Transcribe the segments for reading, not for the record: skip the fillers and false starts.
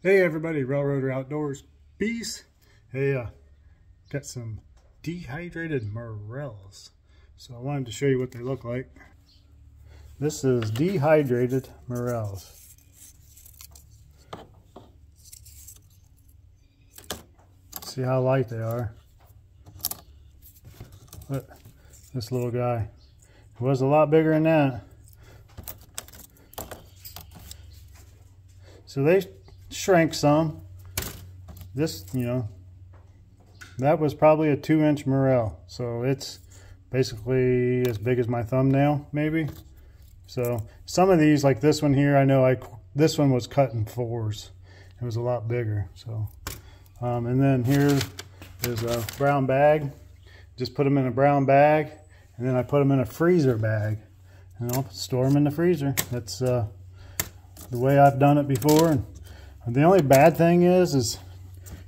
Hey everybody, Railroader Outdoors. Peace. Hey, got some dehydrated morels. So I wanted to show you what they look like. This is dehydrated morels. See how light they are. Look, this little guy. It was a lot bigger than that. So they shrank some. This, that was probably a 2-inch morel. So it's basically as big as my thumbnail, maybe. So some of these, like this one here, I know this one was cut in 4s. It was a lot bigger. So, and then here is a brown bag. Just put them in a brown bag, and then I put them in a freezer bag, and I'll store them in the freezer. That's the way I've done it before. And the only bad thing is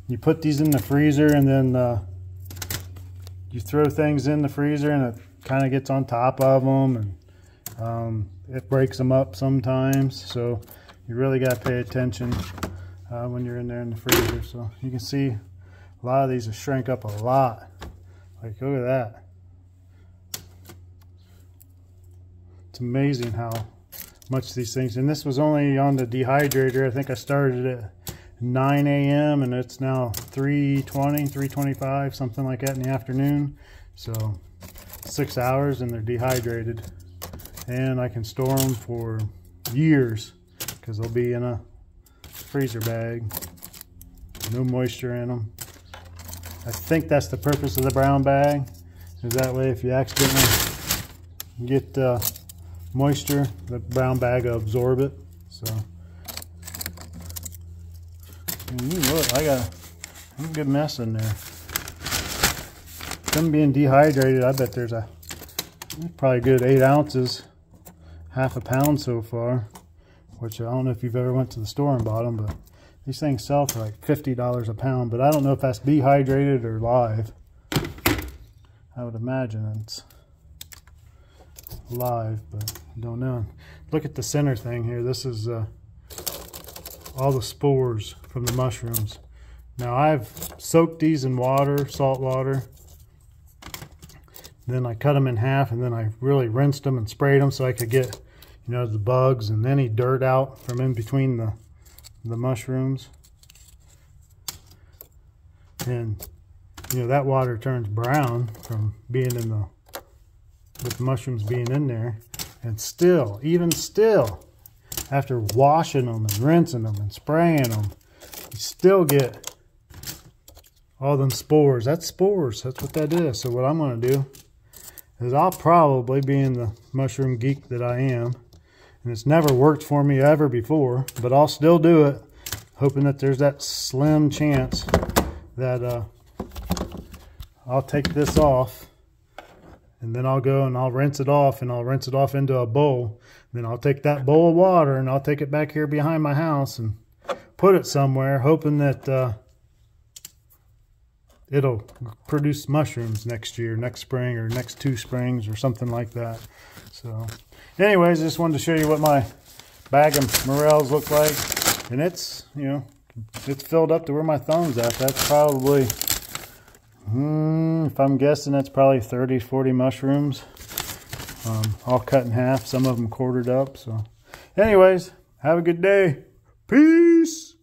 you put these in the freezer, and then you throw things in the freezer, and it kind of gets on top of them, and it breaks them up sometimes. So you really got to pay attention when you're in there in the freezer. So you can see a lot of these will shrink up a lot. Like, look at that. It's amazing how much these things, and this was only on the dehydrator. I think I started at 9 a.m. and it's now 3:20, 3:25, something like that in the afternoon. So 6 hours and they're dehydrated, and I can store them for years because they'll be in a freezer bag, no moisture in them. I think that's the purpose of the brown bag, is that way if you accidentally get moisture, the brown bag will absorb it. So, and look, I got a good mess in there. Them being dehydrated, I bet there's probably a good 8 ounces, half a pound so far, which I don't know if you've ever went to the store and bought them, but these things sell for like $50 a pound, but I don't know if that's dehydrated or live. I would imagine it's live, but I don't know. Look at the center thing here. This is all the spores from the mushrooms. Now I've soaked these in water, salt water. Then I cut them in half, and then I really rinsed them and sprayed them so I could get, the bugs and any dirt out from in between the mushrooms. And that water turns brown from being in with the mushrooms being in there, and even still, after washing them and rinsing them and spraying them, you still get all them spores. That's spores. That's what that is. So what I'm going to do is I'll probably, being the mushroom geek that I am, and it's never worked for me ever before, but I'll still do it, hoping that there's that slim chance that I'll take this off, and then I'll go and I'll rinse it off, and I'll rinse it off into a bowl. Then I'll take that bowl of water and I'll take it back here behind my house and put it somewhere, hoping that it'll produce mushrooms next year, next spring, or next 2 springs, or something like that. So anyways, I just wanted to show you what my bag of morels look like. And it's, it's filled up to where my thumb's at. That's probably, if I'm guessing, that's probably 30, 40 mushrooms, all cut in half, some of them quartered up. So anyways, have a good day. Peace.